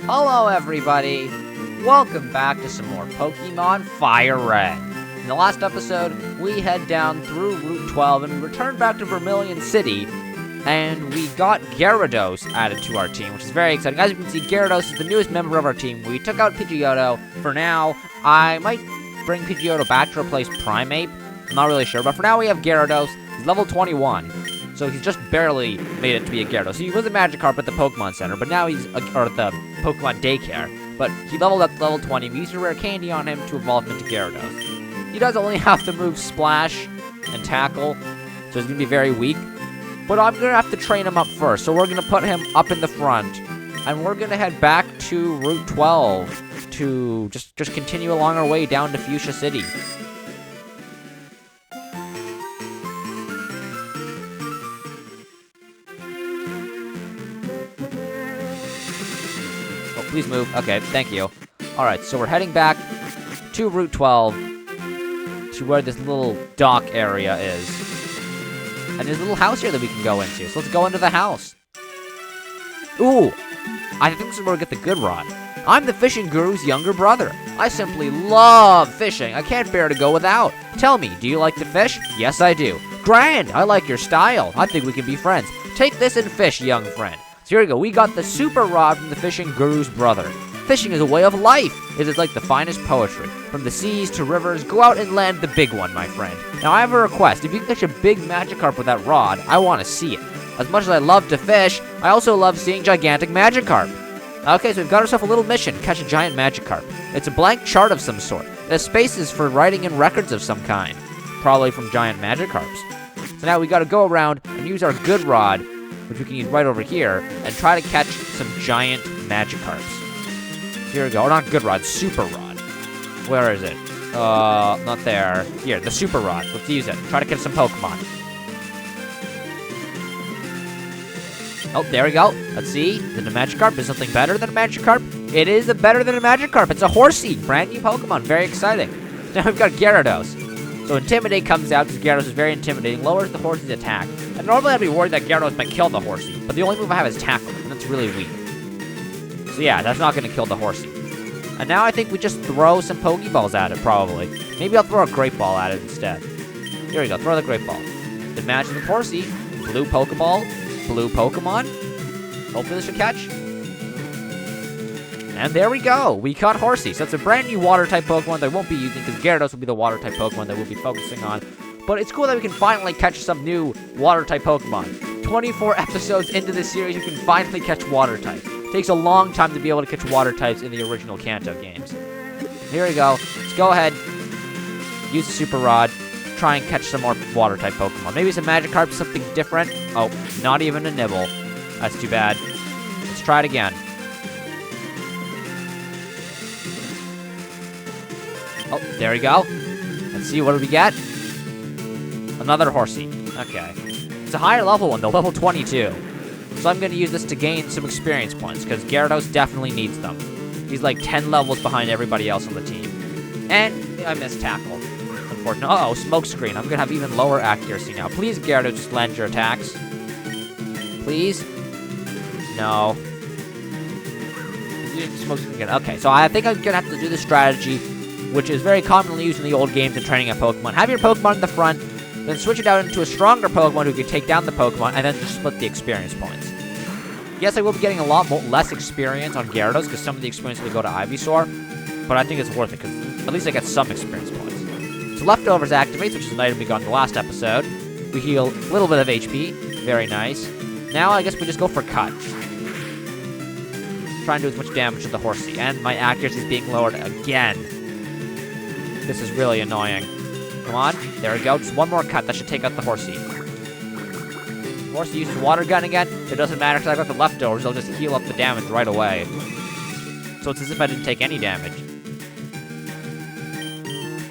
Hello everybody! Welcome back to some more Pokemon Fire Red. In the last episode, we head down through Route 12 and we returned back to Vermilion City, and we got Gyarados added to our team, which is very exciting. As you can see, Gyarados is the newest member of our team. We took out Pidgeotto. For now, I might bring Pidgeotto back to replace Primeape. I'm not really sure, but for now we have Gyarados. He's level 21. So he's just barely made it to be a Gyarados. So he was a Magikarp at the Pokemon Center, but now he's at the Pokemon Daycare. But he leveled up to level 20. We used a rare candy on him to evolve him into Gyarados. He does only have to move Splash and Tackle, so he's going to be very weak. But I'm going to have to train him up first. So we're going to put him up in the front. And we're going to head back to Route 12 to just continue along our way down to Fuchsia City. Please move. Okay, thank you. Alright, so we're heading back to Route 12 to where this little dock area is. And there's a little house here that we can go into. So let's go into the house. Ooh! I think this is where we get the good rod. I'm the fishing guru's younger brother. I simply love fishing. I can't bear to go without. Tell me, do you like to fish? Yes, I do. Grand! I like your style. I think we can be friends. Take this and fish, young friend. So here we go, we got the super rod from the fishing guru's brother. Fishing is a way of life. It is like the finest poetry. From the seas to rivers, go out and land the big one, my friend. Now I have a request. If you can catch a big Magikarp with that rod, I want to see it. As much as I love to fish, I also love seeing gigantic Magikarp. Okay, so we've got ourselves a little mission, catch a giant Magikarp. It's a blank chart of some sort. It has spaces for writing in records of some kind. Probably from giant Magikarps. So now we gotta go around and use our good rod, which we can use right over here, and try to catch some giant Magikarps. Here we go. Oh, not good rod, super rod. Where is it? Not there. Here, the super rod. Let's use it. Try to catch some Pokemon. Oh, there we go. Let's see. Is it a Magikarp? Is something better than a Magikarp? It is better than a Magikarp. It's a Horsey. Brand new Pokemon. Very exciting. Now we've got Gyarados. So Intimidate comes out because Gyarados is very intimidating, lowers the Horsey's attack. And normally I'd be worried that Gyarados might kill the Horsey, but the only move I have is Tackle, and that's really weak. So yeah, that's not going to kill the Horsey. And now I think we just throw some Pokeballs at it, probably. Maybe I'll throw a Great Ball at it instead. Here we go, throw the Great Ball. It matches with Horsey. Blue Pokeball, blue Pokemon. Hopefully this should catch. And there we go, we caught Horsey. So it's a brand new Water-type Pokemon that I won't be using because Gyarados will be the Water-type Pokemon that we'll be focusing on. But it's cool that we can finally catch some new Water-type Pokemon. 24 episodes into this series, you can finally catch Water-types. It takes a long time to be able to catch Water-types in the original Kanto games. Here we go, let's go ahead, use the Super Rod, try and catch some more Water-type Pokemon. Maybe some Magikarp, something different. Oh, not even a Nibble. That's too bad. Let's try it again. Oh, there we go. Let's see, what do we get? Another Horsey. Okay. It's a higher level one, though, level 22. So I'm going to use this to gain some experience points, because Gyarados definitely needs them. He's like 10 levels behind everybody else on the team. And I missed Tackle. Unfortunately. Uh-oh, Smokescreen. I'm going to have even lower accuracy now. Please, Gyarados, just land your attacks. Please? No. Smokescreen again. Okay, so I think I'm going to have to do the strategy, which is very commonly used in the old games and training up Pokemon. Have your Pokemon in the front, then switch it out into a stronger Pokemon who can take down the Pokemon, and then just split the experience points. Yes, I will be getting a lot less experience on Gyarados, because some of the experience will go to Ivysaur, but I think it's worth it, because at least I get some experience points. So Leftovers activates, which is an item we got in the last episode. We heal a little bit of HP. Very nice. Now I guess we just go for Cut. Try and do as much damage to the Horsey, and my accuracy is being lowered again. This is really annoying. Come on. There we go. Just one more cut. That should take out the Horsey. Horsey uses Water Gun again. It doesn't matter because I got the Leftovers. They'll just heal up the damage right away. So it's as if I didn't take any damage.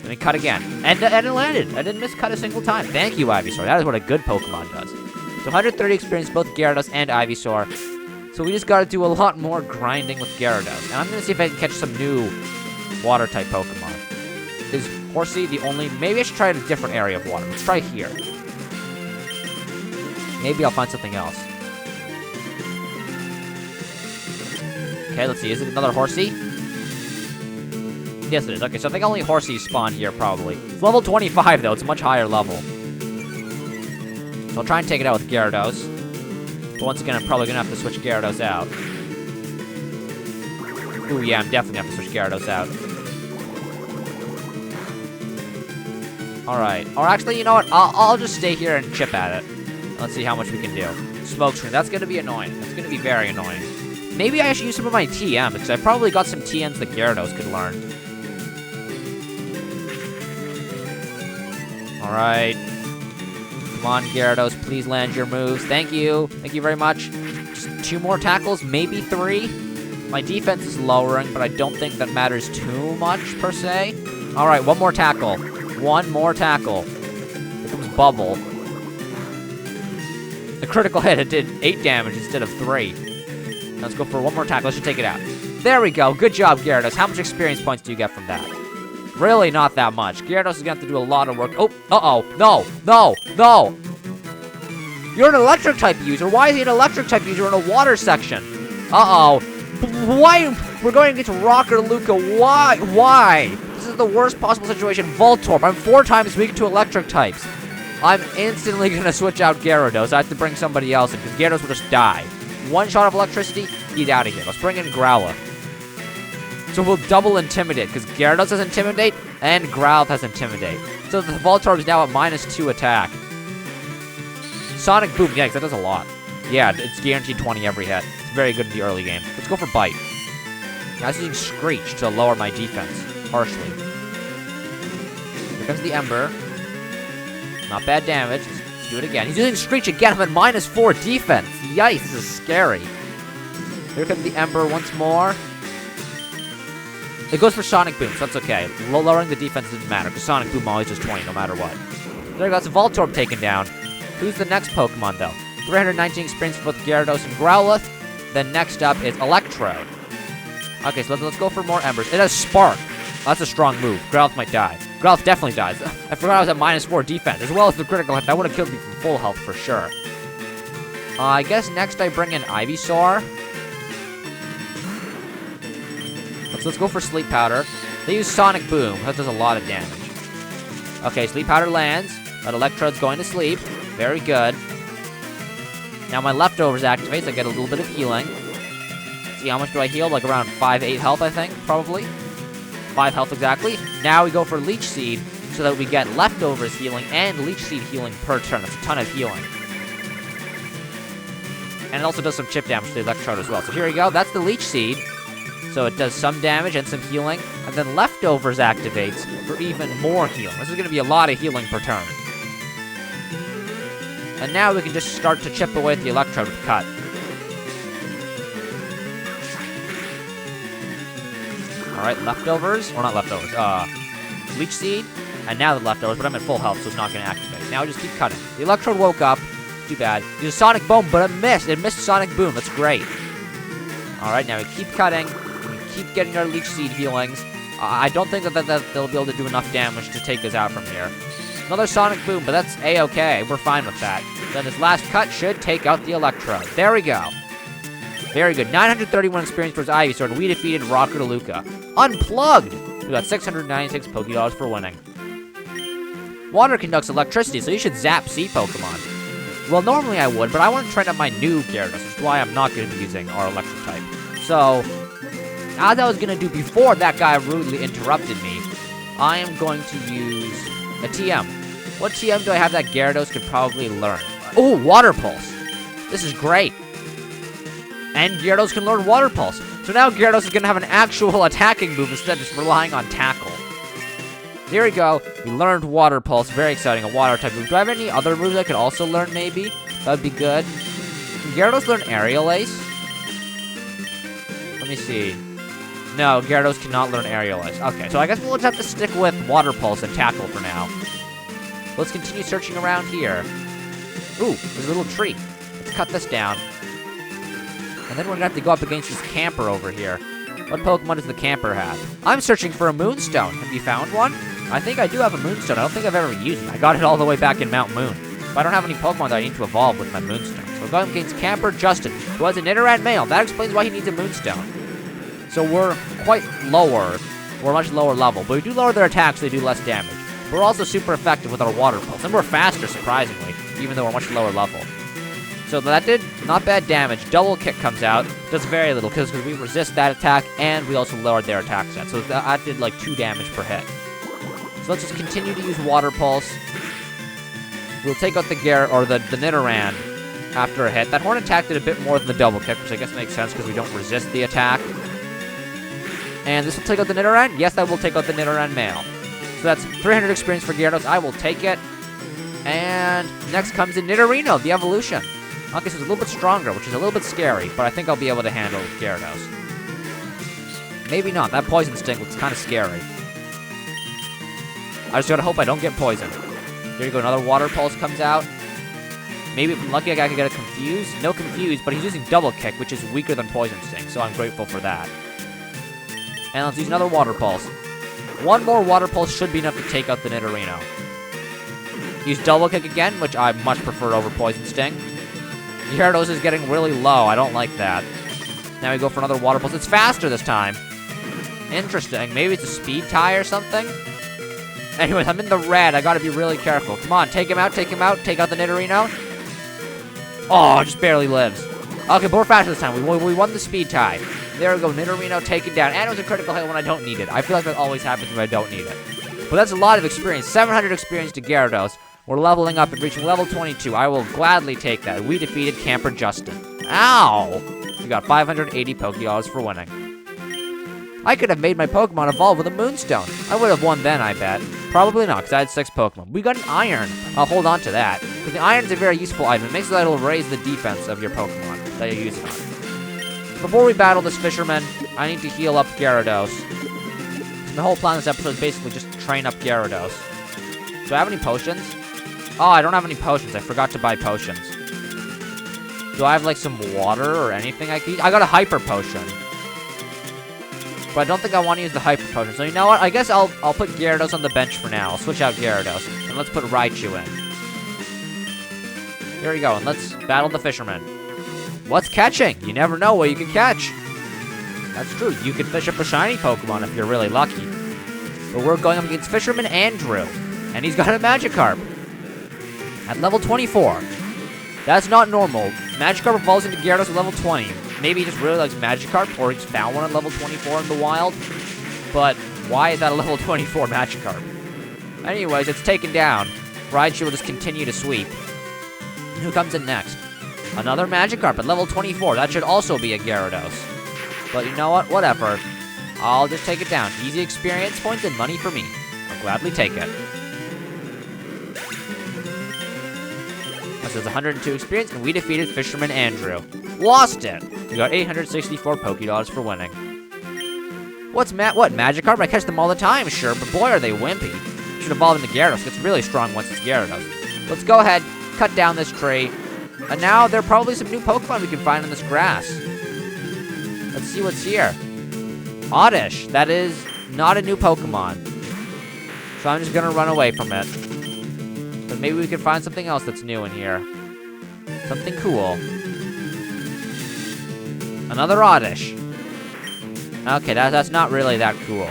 Let me cut again. And it landed. I didn't miss cut a single time. Thank you, Ivysaur. That is what a good Pokemon does. So 130 experience, both Gyarados and Ivysaur. So we just got to do a lot more grinding with Gyarados. And I'm going to see if I can catch some new Water-type Pokemon. Is Horsey the only... Maybe I should try a different area of water. Let's try here. Maybe I'll find something else. Okay, let's see. Is it another horsey? Yes, it is. Okay, so I think only horsies spawn here, probably. It's level 25, though. It's a much higher level. So I'll try and take it out with Gyarados. But once again, I'm probably going to have to switch Gyarados out. Ooh, yeah, I'm definitely going to have to switch Gyarados out. Alright. Or actually, you know what? I'll just stay here and chip at it. Let's see how much we can do. Smoke screen. That's going to be annoying. That's going to be very annoying. Maybe I should use some of my TM, because I probably got some TMs that Gyarados could learn. Alright. Come on, Gyarados. Please land your moves. Thank you. Thank you very much. Just 2 more tackles, maybe 3. My defense is lowering, but I don't think that matters too much, per se. Alright, 1 more tackle. 1 more tackle. Here comes Bubble. The critical hit, it did 8 damage instead of 3. Let's go for 1 more tackle. Let's just take it out. There we go. Good job, Gyarados. How much experience points do you get from that? Really not that much. Gyarados is going to have to do a lot of work. Oh, uh-oh. No, no, no. You're an electric type user. Why is he an electric type user in a water section? Uh-oh. Why? We're going against Rocker Luca. Why? Why? This is the worst possible situation. Voltorb. I'm 4 times weak to electric types. I'm instantly going to switch out Gyarados. I have to bring somebody else in, because Gyarados will just die. 1 shot of electricity, he's out of here. Let's bring in Growlithe. So we'll double Intimidate, because Gyarados has Intimidate, and Growlithe has Intimidate. So the Voltorb is now at -2 attack. Sonic Boom, yeah, that does a lot. Yeah, it's guaranteed 20 every hit. It's very good in the early game. Let's go for Bite. Now I was using Screech to lower my defense, harshly. Here comes the Ember. Not bad damage. Let's do it again. He's using Screech again. I'm at -4 defense. Yikes, this is scary. Here comes the Ember once more. It goes for Sonic Boom, so that's okay. Lowering the defense doesn't matter, because Sonic Boom always does 20, no matter what. There goes Voltorb taken down. Who's the next Pokemon, though? 319 experience for both Gyarados and Growlithe. Then next up is Electrode. Okay, so let's go for more Embers. It has Spark. That's a strong move. Growlithe might die. Growlithe definitely dies. I forgot I was at -4 defense, as well as the critical hit. That would have killed me from full health for sure. I guess next I bring in Ivysaur. Let's go for Sleep Powder. They use Sonic Boom. That does a lot of damage. Okay, Sleep Powder lands. That Electrode's going to sleep. Very good. Now my leftovers activates. I get a little bit of healing. See, how much do I heal? Like around 5-8 health, I think, probably. 5 health exactly. Now we go for Leech Seed, so that we get leftovers healing and Leech Seed healing per turn. That's a ton of healing. And it also does some chip damage to the Electrode as well. So here we go. That's the Leech Seed. So it does some damage and some healing. And then leftovers activates for even more healing. This is going to be a lot of healing per turn. And now we can just start to chip away at the Electrode with Cut. Alright, leftovers. Or not leftovers. Leech Seed. And now the leftovers, but I'm at full health, so it's not going to activate. Now we just keep cutting. The Electrode woke up. Too bad. Use Sonic Boom, but it missed. It missed Sonic Boom. That's great. Alright, now we keep cutting. We keep getting our Leech Seed healings. I don't think that they'll be able to do enough damage to take us out from here. Another Sonic Boom, but that's A-okay. We're fine with that. Then this last cut should take out the Electrode. There we go. Very good. 931 experience towards Ivysaur, and we defeated Rocker Luca. Unplugged! We got 696 Pokédollars for winning. Water conducts electricity, so you should zap Sea Pokemon. Well, normally I would, but I want to train up my new Gyarados, which is why I'm not going to be using our electric type. So, as I was going to do before that guy rudely interrupted me, I am going to use a TM. What TM do I have that Gyarados could probably learn? Oh, Water Pulse. This is great. And Gyarados can learn Water Pulse. So now Gyarados is going to have an actual attacking move instead of just relying on Tackle. Here we go. We learned Water Pulse. Very exciting. A water type move. Do I have any other moves I could also learn, maybe? That would be good. Can Gyarados learn Aerial Ace? Let me see. No, Gyarados cannot learn Aerial Ace. Okay, so I guess we'll just have to stick with Water Pulse and Tackle for now. Let's continue searching around here. Ooh, there's a little tree. Let's cut this down. And then we're going to have to go up against this camper over here. What Pokemon does the camper have? I'm searching for a Moonstone. Have you found one? I think I do have a Moonstone. I don't think I've ever used it. I got it all the way back in Mount Moon. But I don't have any Pokemon that I need to evolve with my Moonstone. So we're going against Camper Justin, who has an Nidoran male. That explains why he needs a Moonstone. So we're quite lower. We're much lower level. But we do lower their attacks, so they do less damage. We're also super effective with our water pulse. And we're faster, surprisingly, even though we're much lower level. So that did not bad damage. Double kick comes out. Does very little, because we resist that attack, and we also lowered their attack set. So that did like 2 damage per hit. So let's just continue to use water pulse. We'll take out the Nidoran after a hit. That horn attack did a bit more than the double kick, which I guess makes sense because we don't resist the attack. And this will take out the Nidoran? Yes, that will take out the Nidoran male. So that's 300 experience for Gyarados. I will take it. And next comes in Nidorino, the evolution. Okay, so it's a little bit stronger, which is a little bit scary, but I think I'll be able to handle Gyarados. Maybe not. That poison sting looks kind of scary. I just gotta hope I don't get poisoned. There you go, another water pulse comes out. Maybe if I'm lucky, I could get a confused. No confused, but he's using double kick, which is weaker than poison sting, so I'm grateful for that. And let's use another water pulse. One more water pulse should be enough to take out the Nidorino. Use double kick again, which I much prefer over poison sting. Gyarados is getting really low. I don't like that. Now we go for another water pulse. It's faster this time. Interesting. Maybe it's a speed tie or something? Anyways, I'm in the red. I gotta be really careful. Come on, take him out, take him out. Take out the Nidorino. Oh, just barely lives. Okay, but we're faster this time. We won the speed tie. There we go, Nidorino taken down. And it was a critical hit when I don't need it. I feel like that always happens when I don't need it. But that's a lot of experience. 700 experience to Gyarados. We're leveling up and reaching level 22. I will gladly take that. We defeated Camper Justin. Ow! We got 580 Pokéballs for winning. I could have made my Pokemon evolve with a Moonstone. I would have won then, I bet. Probably not, because I had 6 Pokemon. We got an Iron. I'll hold on to that. Because the Iron is a very useful item. It makes it so that it'll raise the defense of your Pokemon that you use it on. Before we battle this fisherman, I need to heal up Gyarados. The whole plan of this episode is basically just train up Gyarados. Do I have any potions? Oh, I don't have any potions. I forgot to buy potions. Do I have, like, some water or anything I can use? I got a Hyper Potion. But I don't think I want to use the Hyper Potion. So you know what? I guess I'll put Gyarados on the bench for now. I'll switch out Gyarados. And let's put Raichu in. Here we go. And let's battle the fisherman. What's catching? You never know what you can catch. That's true. You can fish up a shiny Pokemon if you're really lucky. But we're going up against Fisherman Andrew. And he's got a Magikarp. At level 24. That's not normal. Magikarp evolves into Gyarados at level 20. Maybe he just really likes Magikarp, or he's found one at level 24 in the wild. But why is that a level 24 Magikarp? Anyways, it's taken down. Raichu will just continue to sweep. Who comes in next? Another Magikarp at level 24. That should also be a Gyarados. But you know what? Whatever. I'll just take it down. Easy experience points and money for me. I'll gladly take it. This is 102 experience, and we defeated Fisherman Andrew. Lost it! We got 864 Pokédollars for winning. What, Magikarp? I catch them all the time, sure, but boy are they wimpy. Should evolve into Gyarados. It's really strong once it's Gyarados. Let's go ahead, cut down this tree. And now there are probably some new Pokemon we can find in this grass. Let's see what's here. Oddish. That is not a new Pokemon. So I'm just gonna run away from it. But maybe we can find something else that's new in here. Something cool. Another Oddish. Okay, that's not really that cool.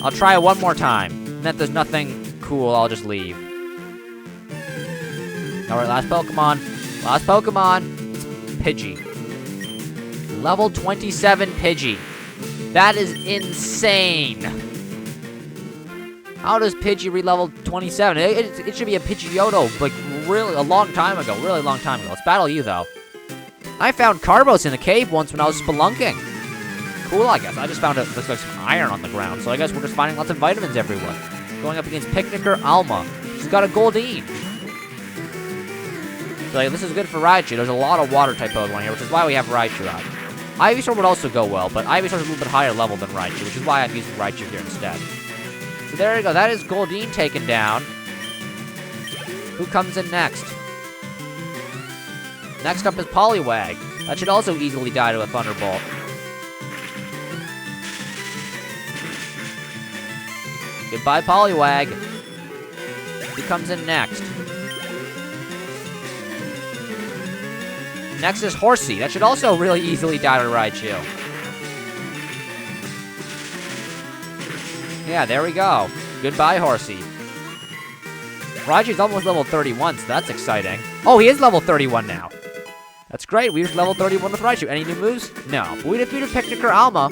I'll try it one more time. And if there's nothing cool, I'll just leave. Alright, last Pokemon. Last Pokemon. It's Pidgey. Level 27 Pidgey. That is insane. How does Pidgey reach level 27? It should be a Pidgeotto, like, really a long time ago. Really long time ago. Let's battle you, though. I found Carbos in a cave once when I was spelunking. Cool, I guess. I just found looks like some iron on the ground, so I guess we're just finding lots of vitamins everywhere. Going up against Picnicker Alma. She's got a Goldeen. So like, this is good for Raichu. There's a lot of water-type Pokemon here, which is why we have Raichu out. Ivysaur would also go well, but Ivysaur's a little bit higher level than Raichu, which is why I'm using Raichu here instead. So there you go. That is Goldeen taken down. Who comes in next? Next up is Poliwag. That should also easily die to a Thunderbolt. Goodbye, Poliwag. Who comes in next? Next is Horsey. That should also really easily die to Raichu. Yeah, there we go. Goodbye, horsey. Raichu's almost level 31, so that's exciting. Oh, he is level 31 now. That's great. We reached level 31 with Raichu. Any new moves? No. But we defeated Picnicker Alma.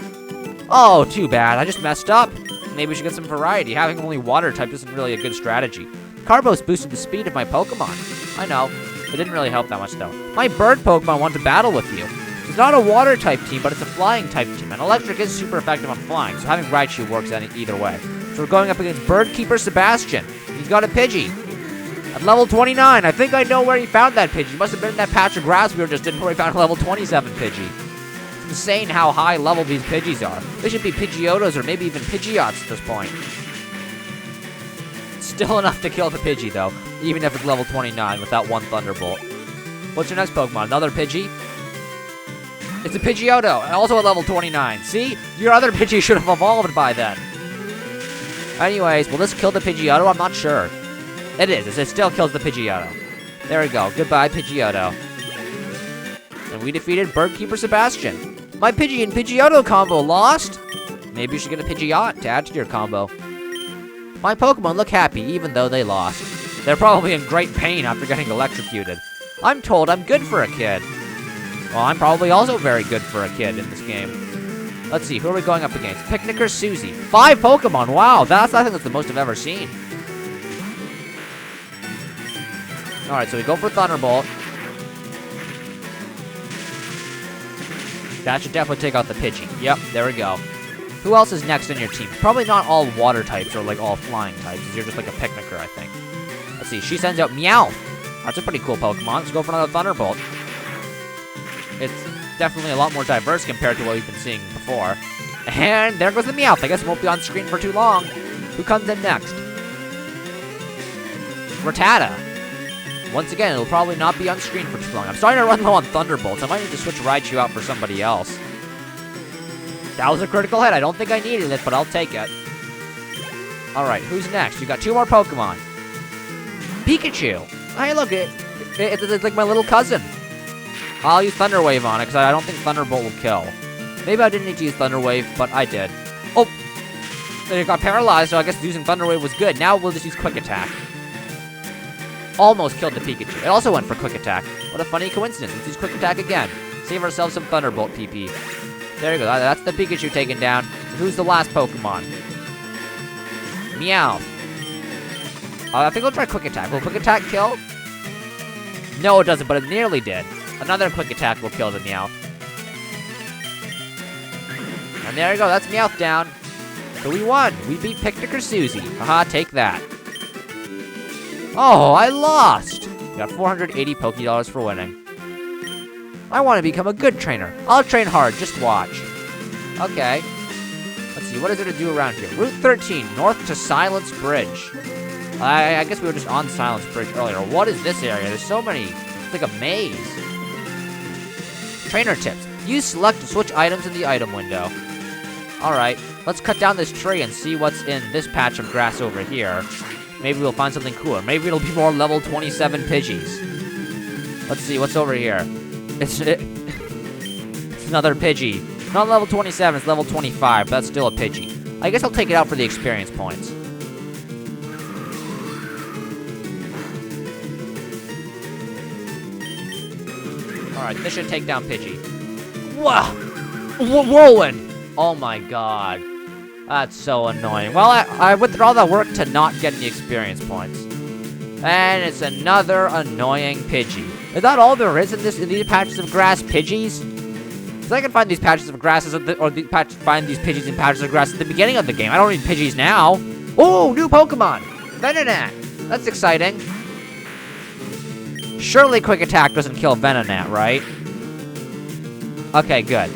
Oh, too bad. I just messed up. Maybe we should get some variety. Having only water type isn't really a good strategy. Carbos boosted the speed of my Pokemon. I know. It didn't really help that much, though. My bird Pokemon want to battle with you. It's not a water type team, but it's a flying type team. And electric is super effective on flying, so having Raichu works either way. So we're going up against Bird Keeper Sebastian. He's got a Pidgey. At level 29, I think I know where he found that Pidgey. He must have been in that patch of grass we were just in where he found a level 27 Pidgey. It's insane how high level these Pidgeys are. They should be Pidgeotos or maybe even Pidgeots at this point. Still enough to kill the Pidgey, though, even if it's level 29 without one Thunderbolt. What's your next Pokemon? Another Pidgey? It's a Pidgeotto, also at level 29. See? Your other Pidgey should have evolved by then. Anyways, will this kill the Pidgeotto? I'm not sure. It is. It still kills the Pidgeotto. There we go. Goodbye, Pidgeotto. And we defeated Birdkeeper Sebastian. My Pidgey and Pidgeotto combo lost. Maybe you should get a Pidgeot to add to your combo. My Pokemon look happy even though they lost. They're probably in great pain after getting electrocuted. I'm told I'm good for a kid. Well, I'm probably also very good for a kid in this game. Let's see, who are we going up against? Picnicker Susie. 5 Pokemon, wow, I think that's the most I've ever seen. Alright, so we go for Thunderbolt. That should definitely take out the Pidgey. Yep, there we go. Who else is next in your team? Probably not all water types or like all flying types. You're just like a Picnicker, I think. Let's see, she sends out Meowth. That's a pretty cool Pokemon. Let's go for another Thunderbolt. It's definitely a lot more diverse compared to what we've been seeing before. And there goes the Meowth. I guess it won't be on screen for too long. Who comes in next? Rattata. Once again, it'll probably not be on screen for too long. I'm starting to run low on Thunderbolts. I might need to switch Raichu out for somebody else. That was a critical hit. I don't think I needed it, but I'll take it. Alright, who's next? We got 2 more Pokemon. Pikachu. Hey, look, it's like my little cousin. I'll use Thunder Wave on it, because I don't think Thunderbolt will kill. Maybe I didn't need to use Thunder Wave, but I did. Oh! It got paralyzed, so I guess using Thunder Wave was good. Now we'll just use Quick Attack. Almost killed the Pikachu. It also went for Quick Attack. What a funny coincidence. Let's use Quick Attack again. Save ourselves some Thunderbolt PP. There you go. That's the Pikachu taken down. So who's the last Pokemon? Meowth. I think I'll try Quick Attack. Will Quick Attack kill? No, it doesn't, but it nearly did. Another Quick Attack will kill the Meowth. And there you go. That's Meowth down. So we won. We beat Picnicker Susie. Haha, take that. Oh, I lost! Got 480 Pokédollars for winning. I want to become a good trainer. I'll train hard, just watch. Okay. Let's see, what is there to do around here? Route 13, north to Silence Bridge. I guess we were just on Silence Bridge earlier. What is this area? There's so many. It's like a maze. Trainer tips. Use select to switch items in the item window. Alright, let's cut down this tree and see what's in this patch of grass over here. Maybe we'll find something cooler. Maybe it'll be more level 27 Pidgeys. Let's see, what's over here? It's another Pidgey. It's not level 27, it's level 25, but that's still a Pidgey. I guess I'll take it out for the experience points. Alright, this should take down Pidgey. Wow! Whirlwind! Oh my god. That's so annoying. Well, I went through all that work to not get any experience points. And it's another annoying Pidgey. Is that all there is in these patches of grass, Pidgeys? Because I can find these patches of grasses, find these Pidgeys in patches of grass at the beginning of the game. I don't need Pidgeys now. Oh, new Pokemon! Venonat! That's exciting. Surely Quick Attack doesn't kill Venonat, right? Okay, good.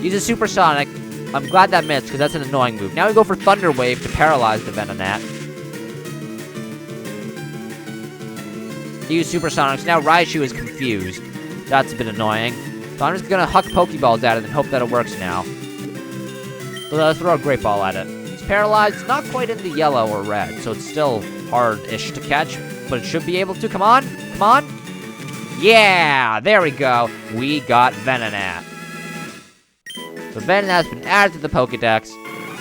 Use a Supersonic. I'm glad that missed, because that's an annoying move. Now we go for Thunder Wave to paralyze the Venonat. Use Supersonics. Now Raichu is confused. That's a bit annoying. So I'm just gonna huck Pokeballs at it and hope that it works now. So let's throw a Great Ball at it. It's paralyzed. It's not quite in the yellow or red, so it's still hard-ish to catch. But it should be able to. Come on. Come on. Yeah! There we go. We got Venonat. So Venonat's been added to the Pokedex.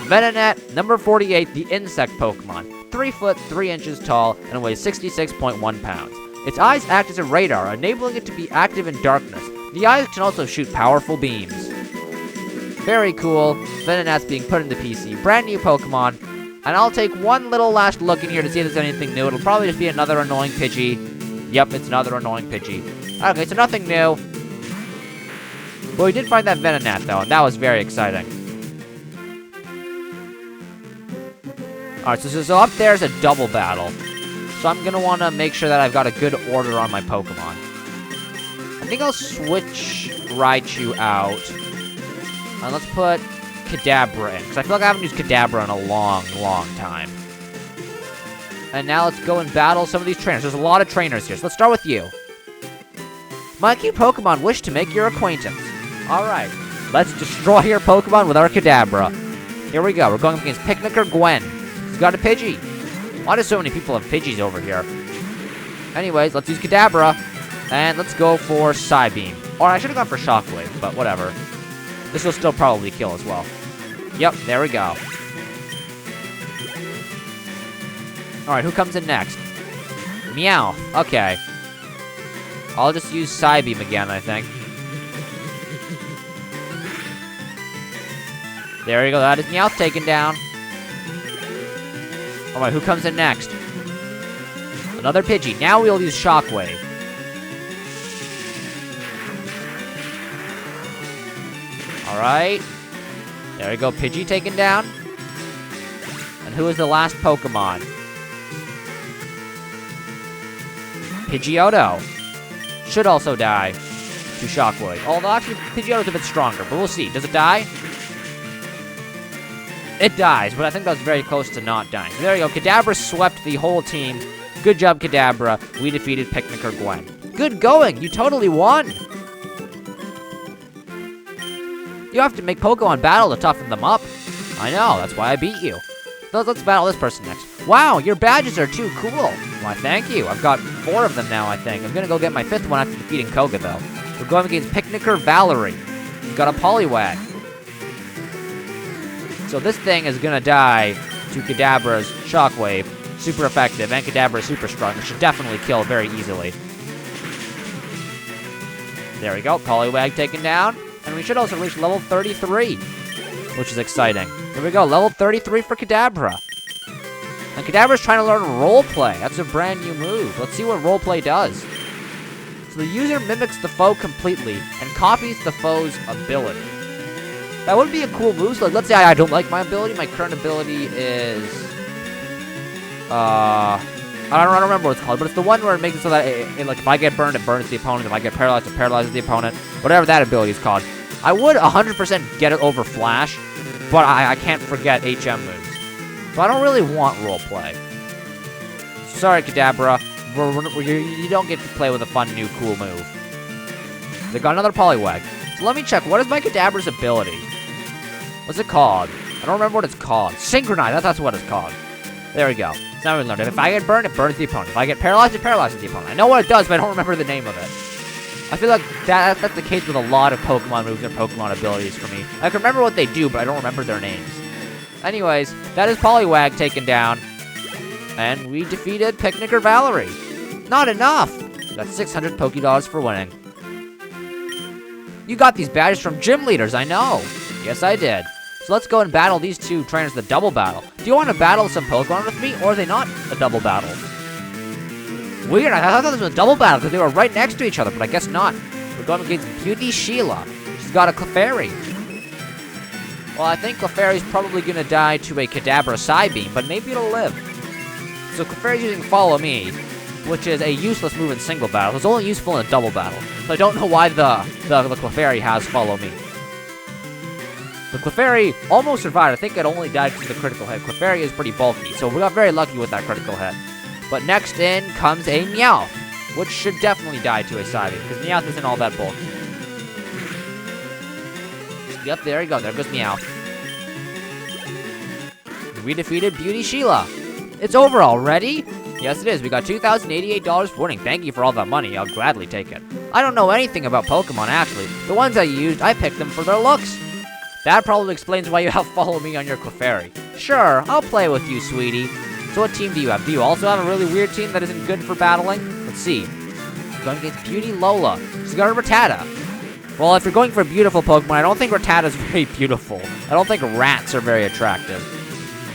Venonat, number 48, the insect Pokemon. 3 foot, 3 inches tall, and weighs 66.1 pounds. Its eyes act as a radar, enabling it to be active in darkness. The eyes can also shoot powerful beams. Very cool. Venonat's being put into PC. Brand new Pokemon. And I'll take one little last look in here to see if there's anything new. It'll probably just be another annoying Pidgey. Yep, it's another annoying Pidgey. Okay, so nothing new. But we did find that Venonat, though, and that was very exciting. Alright, so up there's a double battle. So I'm going to want to make sure that I've got a good order on my Pokemon. I think I'll switch Raichu out. And let's put Kadabra in, because I feel like I haven't used Kadabra in a long, long time. And now let's go and battle some of these trainers. There's a lot of trainers here, so let's start with you. My cute Pokemon wish to make your acquaintance. Alright, let's destroy your Pokemon with our Kadabra. Here we go, we're going up against Picnicker Gwen. He's got a Pidgey. Why do so many people have Pidgeys over here? Anyways, let's use Kadabra. And let's go for Psybeam. Or I should have gone for Shockwave, but whatever. This will still probably kill as well. Yep, there we go. Alright, who comes in next? Meow. Okay. I'll just use Psybeam again, I think. There you go, that is Meowth taken down. Alright, who comes in next? Another Pidgey. Now we'll use Shockwave. Alright. There we go, Pidgey taken down. And who is the last Pokemon? Pidgeotto. Should also die to Shockwave. Although, actually, Pidgeotto's a bit stronger, but we'll see. Does it die? It dies, but I think that was very close to not dying. So there you go, Kadabra swept the whole team. Good job, Kadabra. We defeated Picnicker Gwen. Good going! You totally won! You have to make Pokemon battle to toughen them up. I know, that's why I beat you. So let's battle this person next. Wow, your badges are too cool. Why, thank you. I've got 4 of them now, I think. I'm gonna go get my 5th one after defeating Koga, though. We're going against Picnicker Valerie. We've got a Poliwag. So this thing is gonna die to Kadabra's Shockwave. Super effective, and Kadabra is super strong. It should definitely kill very easily. There we go, Poliwag taken down. And we should also reach level 33, which is exciting. Here we go, level 33 for Kadabra. And Kadabra's trying to learn Roleplay. That's a brand new move. Let's see what Roleplay does. So the user mimics the foe completely and copies the foe's ability. That would be a cool move. So let's say I don't like my ability. My current ability is... I don't remember what it's called, but it's the one where it makes it so that, like, if I get burned, it burns the opponent. If I get paralyzed, it paralyzes the opponent. Whatever that ability is called. I would 100% get it over Flash, but I can't forget HM moves. So I don't really want roleplay. Sorry, Kadabra. You don't get to play with a fun, new, cool move. They got another Poliwag. So let me check. What is my Kadabra's ability? What's it called? I don't remember what it's called. Synchronize. That's what it's called. There we go. So now we learned it. If I get burned, it burns the opponent. If I get paralyzed, it paralyzes the opponent. I know what it does, but I don't remember the name of it. I feel like that's the case with a lot of Pokemon moves and Pokemon abilities for me. I can remember what they do, but I don't remember their names. Anyways, that is Poliwag taken down. And we defeated Picnicker Valerie. Not enough! We got 600 Pokédollars for winning. You got these badges from gym leaders, I know. Yes, I did. So let's go and battle these 2 trainers, the double battle. Do you want to battle some Pokemon with me, or are they not a double battle? Weird, I thought this was a double battle because they were right next to each other, but I guess not. We're going against Beauty Sheila. She's got a Clefairy. Well, I think Clefairy's probably going to die to a Kadabra Psybeam, but maybe it'll live. So Clefairy's using Follow Me, which is a useless move in single battle. It's only useful in a double battle. So I don't know why the Clefairy has Follow Me. The Clefairy almost survived. I think it only died because of the critical hit. Clefairy is pretty bulky, so we got very lucky with that critical hit. But next in comes a Meowth, which should definitely die to a Psybeam, because Meowth isn't all that bulky. Yep, there you go. There goes Meowth. We defeated Beauty Sheila. It's over already? Yes, it is. We got $2,088 for winning. Thank you for all that money. I'll gladly take it. I don't know anything about Pokemon, actually. The ones I used, I picked them for their looks. That probably explains why you have Follow Me on your Clefairy. Sure, I'll play with you, sweetie. So what team do you have? Do you also have a really weird team that isn't good for battling? Let's see. Going against Beauty Lola. She's got a Rattata. Well, if you're going for a beautiful Pokemon, I don't think Rattata's very beautiful. I don't think rats are very attractive.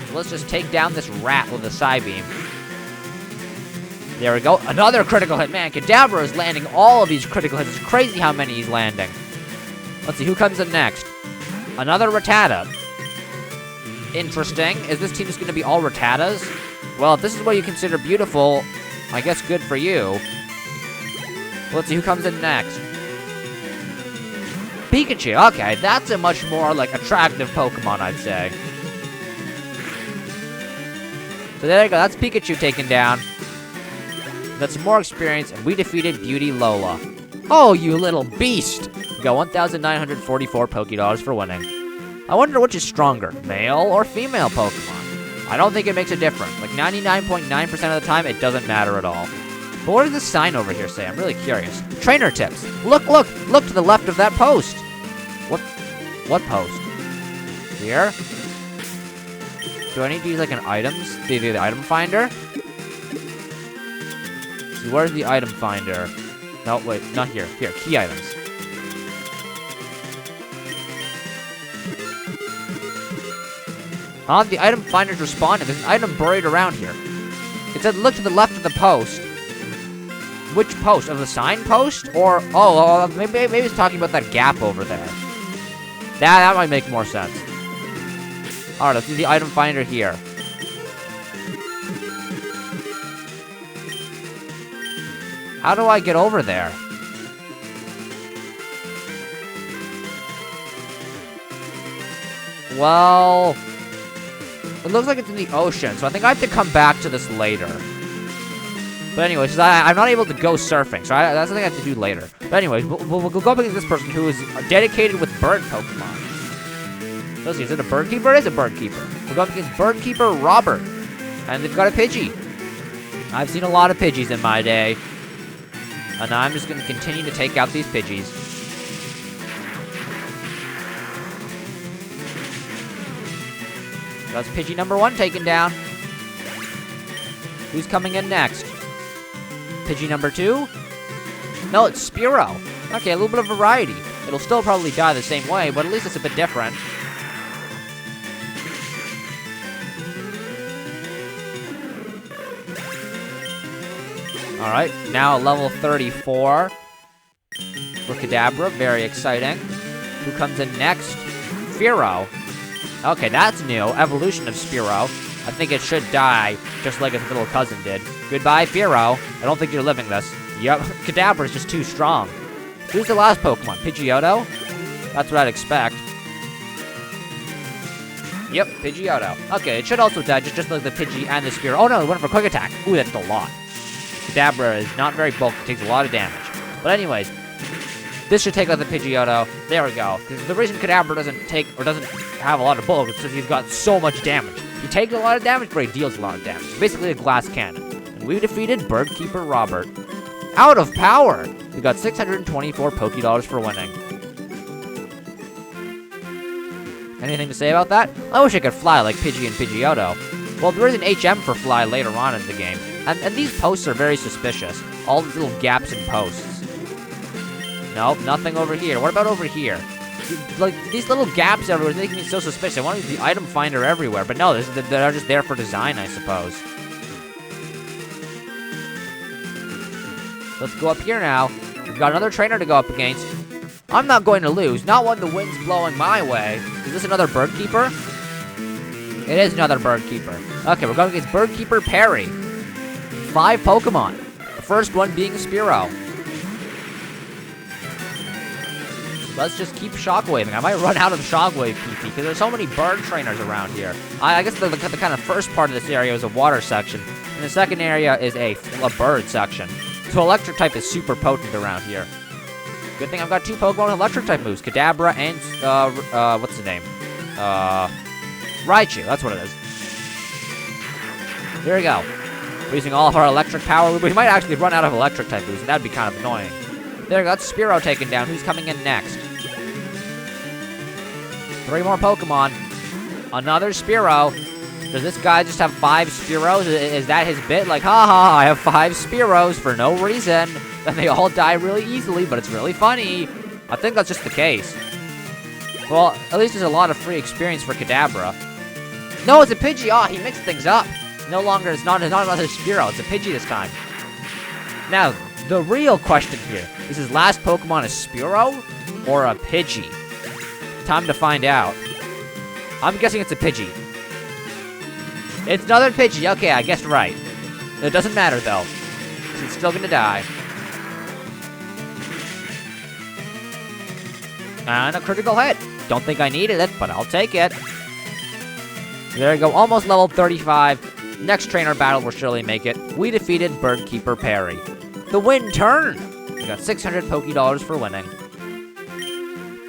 So let's just take down this rat with a Psybeam. There we go. Another critical hit. Man, Kadabra is landing all of these critical hits. It's crazy how many he's landing. Let's see, who comes in next? Another Rattata. Interesting. Is this team just going to be all Rattatas? Well, if this is what you consider beautiful, I guess good for you. Let's see who comes in next. Pikachu. Okay, that's a much more, like, attractive Pokemon, I'd say. So there you go. That's Pikachu taken down. That's some more experience, and we defeated Beauty Lola. Oh, you little beast! We got 1,944 Pokédollars for winning. I wonder which is stronger, male or female Pokemon. I don't think it makes a difference. Like 99.9% of the time, it doesn't matter at all. But what does this sign over here say? I'm really curious. Trainer tips. Look to the left of that post. What post? Here? Do I need to use like an items? The item finder? See, where's the item finder? No, wait, not here. Here, key items. The item finder's responding. There's an item buried around here. It said look to the left of the post. Which post? Of the sign post? Or, maybe it's talking about that gap over there. That might make more sense. Alright, let's do the item finder here. How do I get over there? Well, it looks like it's in the ocean, so I think I have to come back to this later. But anyways, I'm not able to go surfing, so that's something I have to do later. But anyways, we'll go up against this person who is dedicated with bird Pokemon. Let's see, is it a bird keeper? It is a bird keeper. We'll go up against bird keeper Robert. And they've got a Pidgey. I've seen a lot of Pidgeys in my day. And I'm just going to continue to take out these Pidgeys. That's Pidgey number 1 taken down. Who's coming in next? Pidgey number 2? No, it's Spearow. Okay, a little bit of variety. It'll still probably die the same way, but at least it's a bit different. Alright, now level 34 for Kadabra. Very exciting. Who comes in next? Fearow. Okay, that's new. Evolution of Spearow. I think it should die, just like its little cousin did. Goodbye, Fearow. I don't think you're living this. Yep, Kadabra is just too strong. Who's the last Pokemon? Pidgeotto? That's what I'd expect. Yep, Pidgeotto. Okay, it should also die, just like the Pidgey and the Spearow. Oh no, it went for Quick Attack. Ooh, that's a lot. Kadabra is not very bulky, takes a lot of damage. But anyways, this should take out the Pidgeotto. There we go. The reason Kadabra doesn't have a lot of bulk is because he's got so much damage. He takes a lot of damage, but he deals a lot of damage. Basically a glass cannon. And we defeated Birdkeeper Robert. Out of power! We got 624 Pokédollars for winning. Anything to say about that? I wish I could fly like Pidgey and Pidgeotto. Well, there is an HM for fly later on in the game. And these posts are very suspicious. All these little gaps in posts. Nope, nothing over here. What about over here? Like, these little gaps everywhere is making me so suspicious. I want to use the item finder everywhere. But no, they're just there for design, I suppose. Let's go up here now. We've got another trainer to go up against. I'm not going to lose. Not when the wind's blowing my way. Is this another Birdkeeper? It is another Birdkeeper. Okay, we're going against Birdkeeper Perry. 5 Pokemon. The first one being Spearow. Let's just keep shockwaving. I might run out of shockwave PT because there's so many bird trainers around here. I guess the kind of first part of this area is a water section, and the second area is a bird section. So electric type is super potent around here. Good thing I've got 2 Pokemon with electric type moves, Kadabra and what's his name? Raichu. That's what it is. Here we go. We're using all of our electric power. We might actually run out of electric type moves, and that'd be kind of annoying. There we go. That's Spearow taken down. Who's coming in next? 3 more Pokemon. Another Spearow. Does this guy just have 5 Spearows? Is that his bit? Like, haha, I have 5 Spearows for no reason. And they all die really easily, but it's really funny. I think that's just the case. Well, at least there's a lot of free experience for Kadabra. No, it's a Pidgey. Oh, he mixed things up. No longer, it's not another Spearow. It's a Pidgey this time. Now, the real question here is his last Pokemon a Spearow or a Pidgey? Time to find out. I'm guessing it's a Pidgey. It's another Pidgey. Okay, I guessed right. It doesn't matter, though. It's still gonna die. And a critical hit. Don't think I needed it, but I'll take it. There we go. Almost level 35. Next trainer battle will surely make it. We defeated Birdkeeper Perry. The win turn. We got 600 Pokédollars for winning.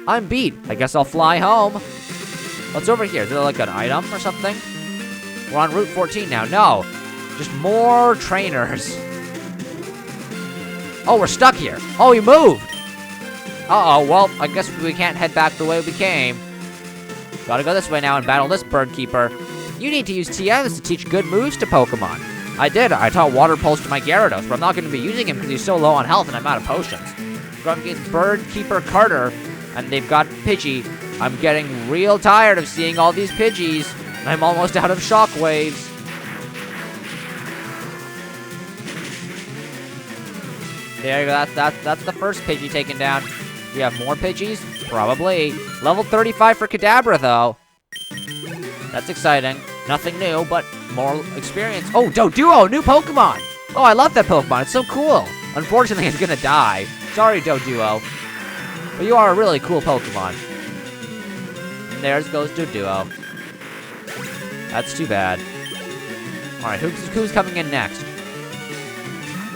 I'm beat. I guess I'll fly home. What's over here? Is there like an item or something? We're on Route 14 now. No. Just more trainers. Oh, we're stuck here. Oh, we moved. Uh-oh. Well, I guess we can't head back the way we came. Gotta go this way now and battle this Birdkeeper. You need to use TMs to teach good moves to Pokemon. I did. I taught Water Pulse to my Gyarados, but I'm not going to be using him because he's so low on health and I'm out of potions. We're going against Birdkeeper Carter, and they've got Pidgey. I'm getting real tired of seeing all these Pidgeys. I'm almost out of shockwaves. There you go. That's the first Pidgey taken down. We have more Pidgeys? Probably. Level 35 for Kadabra, though. That's exciting. Nothing new, but more experience. Oh, Doduo, new Pokemon! Oh, I love that Pokemon. It's so cool. Unfortunately, it's gonna die. Sorry, Doduo. But you are a really cool Pokemon. And there goes Doduo. That's too bad. Alright, who's coming in next?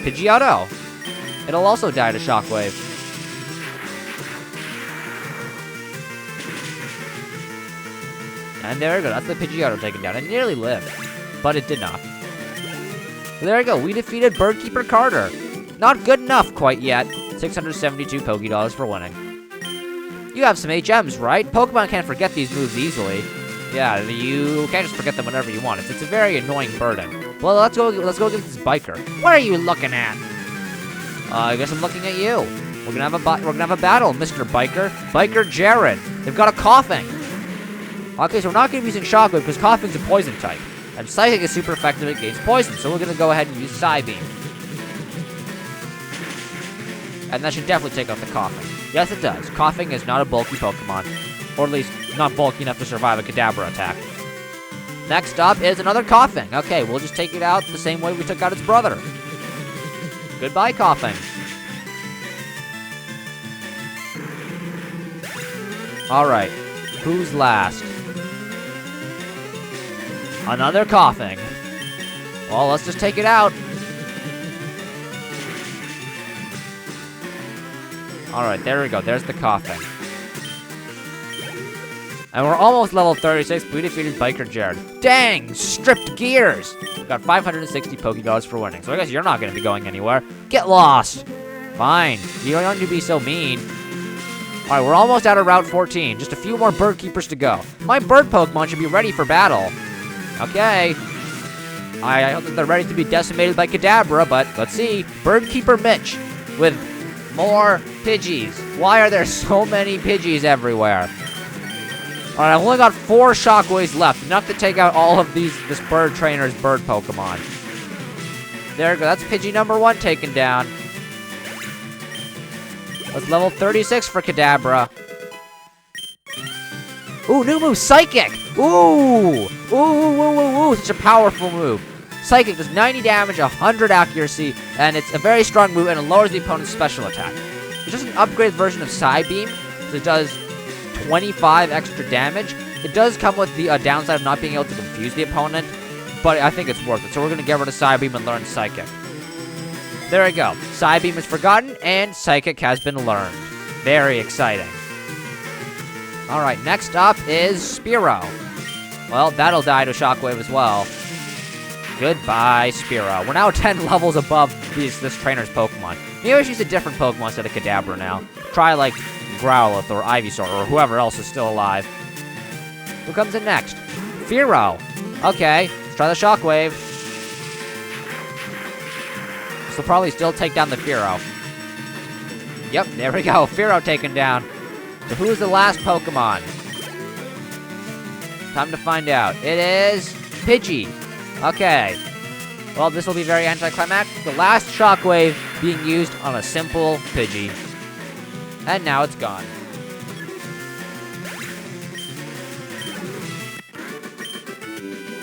Pidgeotto. It'll also die to Shockwave. And there we go, that's the Pidgeotto taken down. It nearly lived, but it did not. So there we go, we defeated Birdkeeper Carter. Not good enough quite yet. 672 Pokédollars for winning. You have some HMs, right? Pokemon can't forget these moves easily. Yeah, you can't just forget them whenever you want. It's a very annoying burden. Well, let's go get this biker. What are you looking at? I guess I'm looking at you. We're gonna have a battle, Mr. Biker. Biker Jared. They've got a Coughing. Okay, so we're not gonna be using Shockwave because Coughing's a poison type. And Psychic is super effective against poison, so we're gonna go ahead and use Psybeam. And that should definitely take out the Coughing. Yes, it does. Coughing is not a bulky Pokemon. Or at least, not bulky enough to survive a Kadabra attack. Next up is another Coughing. Okay, we'll just take it out the same way we took out its brother. Goodbye, Coughing. Alright, who's last? Another Coughing. Well, let's just take it out. Alright, there we go. There's the Coughing. And we're almost level 36. We defeated Biker Jared. Dang! Stripped gears! We got 560 Pokédollars for winning. So I guess you're not going to be going anywhere. Get lost! Fine. You don't need to be so mean. Alright, we're almost out of Route 14. Just a few more Bird Keepers to go. My Bird Pokemon should be ready for battle. Okay. I hope that they're ready to be decimated by Kadabra, but let's see. Bird Keeper Mitch with more Pidgeys. Why are there so many Pidgeys everywhere? Alright, I've only got 4 Shockwaves left. Enough to take out all of this bird trainer's bird Pokemon. There we go. That's Pidgey number 1 taken down. That's level 36 for Kadabra. Ooh, new move, Psychic! Ooh! Ooh, such a powerful move. Psychic does 90 damage, 100 accuracy, and it's a very strong move, and it lowers the opponent's special attack. It's just an upgraded version of Psybeam, so it does 25 extra damage. It does come with the downside of not being able to confuse the opponent, but I think it's worth it. So we're going to get rid of Psybeam and learn Psychic. There we go. Psybeam is forgotten, and Psychic has been learned. Very exciting. Alright, next up is Spearow. Well, that'll die to Shockwave as well. Goodbye, Spearow. We're now 10 levels above this trainer's Pokemon. Maybe I should use a different Pokemon instead of Kadabra now. Try, like, Growlithe or Ivysaur or whoever else is still alive. Who comes in next? Fearow. Okay, let's try the Shockwave. This will probably still take down the Fearow. Yep, there we go. Fearow taken down. So who's the last Pokemon? Time to find out. It is Pidgey. Okay. Well, this will be very anticlimactic. The last Shockwave being used on a simple Pidgey. And now it's gone.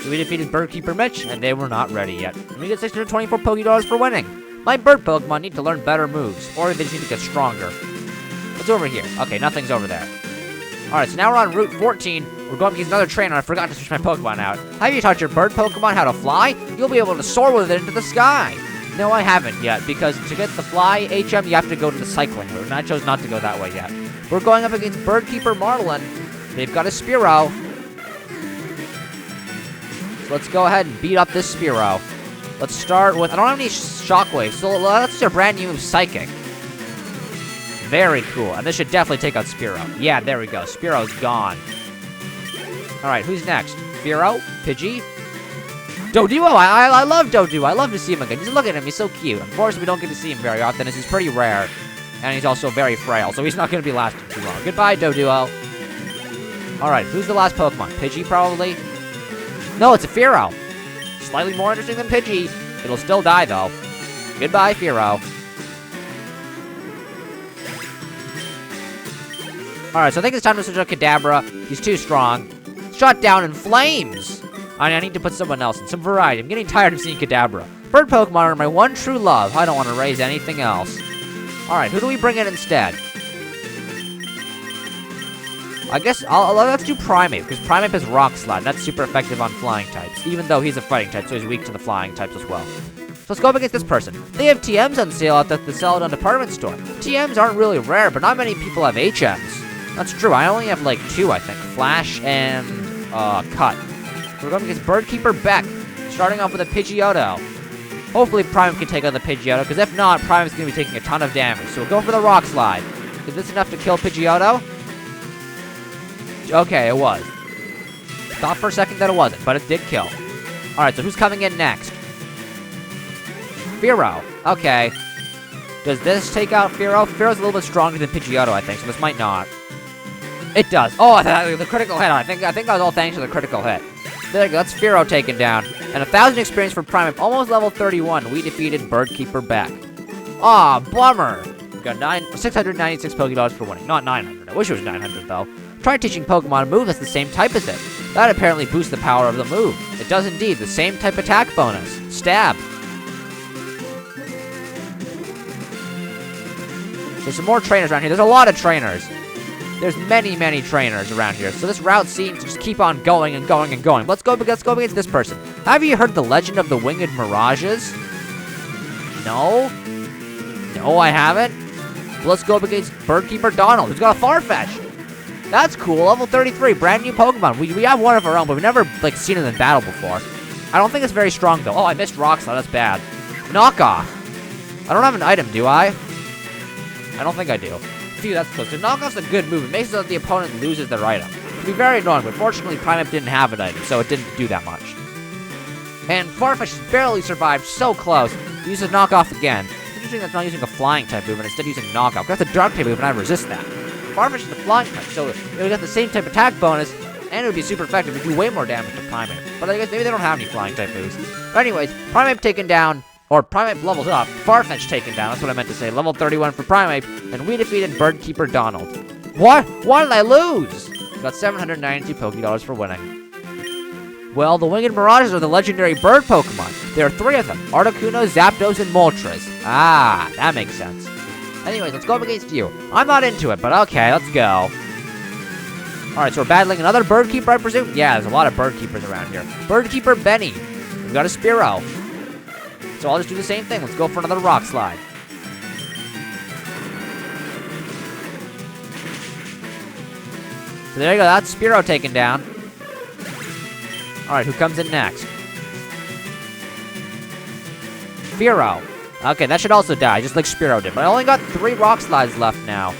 So we defeated Birdkeeper Mitch, and they were not ready yet. And we get 624 Pokédollars for winning. My bird Pokemon need to learn better moves, or they just need to get stronger. What's over here? Okay, nothing's over there. Alright, so now we're on Route 14. We're going to use another trainer. I forgot to switch my Pokemon out. Have you taught your bird Pokemon how to fly? You'll be able to soar with it into the sky. No, I haven't yet, because to get the fly HM, you have to go to the cycling route, and I chose not to go that way yet. We're going up against Birdkeeper Marlin. They've got a Spearow. So let's go ahead and beat up this Spearow. Let's start with... I don't have any Shockwaves, so let's do a brand new Psychic. Very cool, and this should definitely take out Spearow. Yeah, there we go. Spearow's gone. Alright, who's next? Fearow? Pidgey? Doduo! I love Doduo. I love to see him again. Just look at him. He's so cute. Unfortunately, we don't get to see him very often, as he's pretty rare. And he's also very frail, so he's not going to be lasting too long. Goodbye, Doduo. Alright, who's the last Pokemon? Pidgey, probably? No, it's a Fearow. Slightly more interesting than Pidgey. It'll still die, though. Goodbye, Fearow. Alright, so I think it's time to switch out Kadabra. He's too strong. Shot down in flames! I need to put someone else in. Some variety. I'm getting tired of seeing Kadabra. Bird Pokemon are my one true love. I don't want to raise anything else. Alright, who do we bring in instead? I guess let's do Primeape, because Primeape has Rock Slide, and that's super effective on flying types, even though he's a fighting type, so he's weak to the flying types as well. So let's go up against this person. They have TMs on sale at the Celadon department store. TMs aren't really rare, but not many people have HMs. That's true, I only have like 2, I think. Flash and, Cut. We're going against Birdkeeper Beck, starting off with a Pidgeotto. Hopefully Primeape can take out the Pidgeotto, because if not, Primeape's going to be taking a ton of damage. So we'll go for the Rock Slide. Is this enough to kill Pidgeotto? Okay, it was. Thought for a second that it wasn't, but it did kill. Alright, so who's coming in next? Fearow. Okay. Does this take out Fearow? Fearow's a little bit stronger than Pidgeotto, I think, so this might not. It does. Oh, the critical hit. I think that was all thanks to the critical hit. There you go. That's Fearow taken down. And 1,000 experience for Primeape. Almost level 31. We defeated Birdkeeper Beck. Aw, bummer. We got 696 Pokédollars for winning. Not 900. I wish it was 900, though. Try teaching Pokemon a move that's the same type as it. That apparently boosts the power of the move. It does indeed. The same type attack bonus. Stab. There's some more trainers around here. There's a lot of trainers. There's many, many trainers around here. So this route seems to just keep on going and going and going. Let's go against this person. Have you heard the legend of the Winged Mirages? No? No, I haven't. Well, let's go up against Birdkeeper Donald, who's got a Farfetch. That's cool. Level 33. Brand new Pokemon. We have one of our own, but we've never, like, seen it in battle before. I don't think it's very strong, though. Oh, I missed Rock Slide. That's bad. Knockoff. I don't have an item, do I? I don't think I do. Phew, that's close. So Knockoff's a good move. It makes it so that the opponent loses their item. It can be very annoying, but fortunately, Primeape didn't have an item, so it didn't do that much. And Farfetch has barely survived. So close. He uses Knockoff again. It's interesting that's not using a flying type move, and instead using Knockoff. That's a dark type move, and I resist that. Farfetch is the flying type, so it would get the same type attack bonus, and it would be super effective. It would do way more damage to Primeape. But I guess maybe they don't have any flying type moves. But anyways, Primeape taken down, or Primeape levels up. Farfetch taken down, that's what I meant to say. Level 31 for Primeape, and we defeated Birdkeeper Donald. What? Why did I lose? Got 792 Pokédollars for winning. Well, the Winged Mirages are the legendary bird Pokemon. There are 3 of them. Articuno, Zapdos, and Moltres. Ah, that makes sense. Anyways, let's go up against you. I'm not into it, but okay, let's go. Alright, so we're battling another Birdkeeper, I presume? Yeah, there's a lot of Birdkeepers around here. Birdkeeper Benny. We've got a Spearow. So I'll just do the same thing. Let's go for another Rock Slide. So there you go. That's Spearow taken down. Alright, who comes in next? Fearow. Okay, that should also die, just like Spearow did. But I only got 3 Rock Slides left now.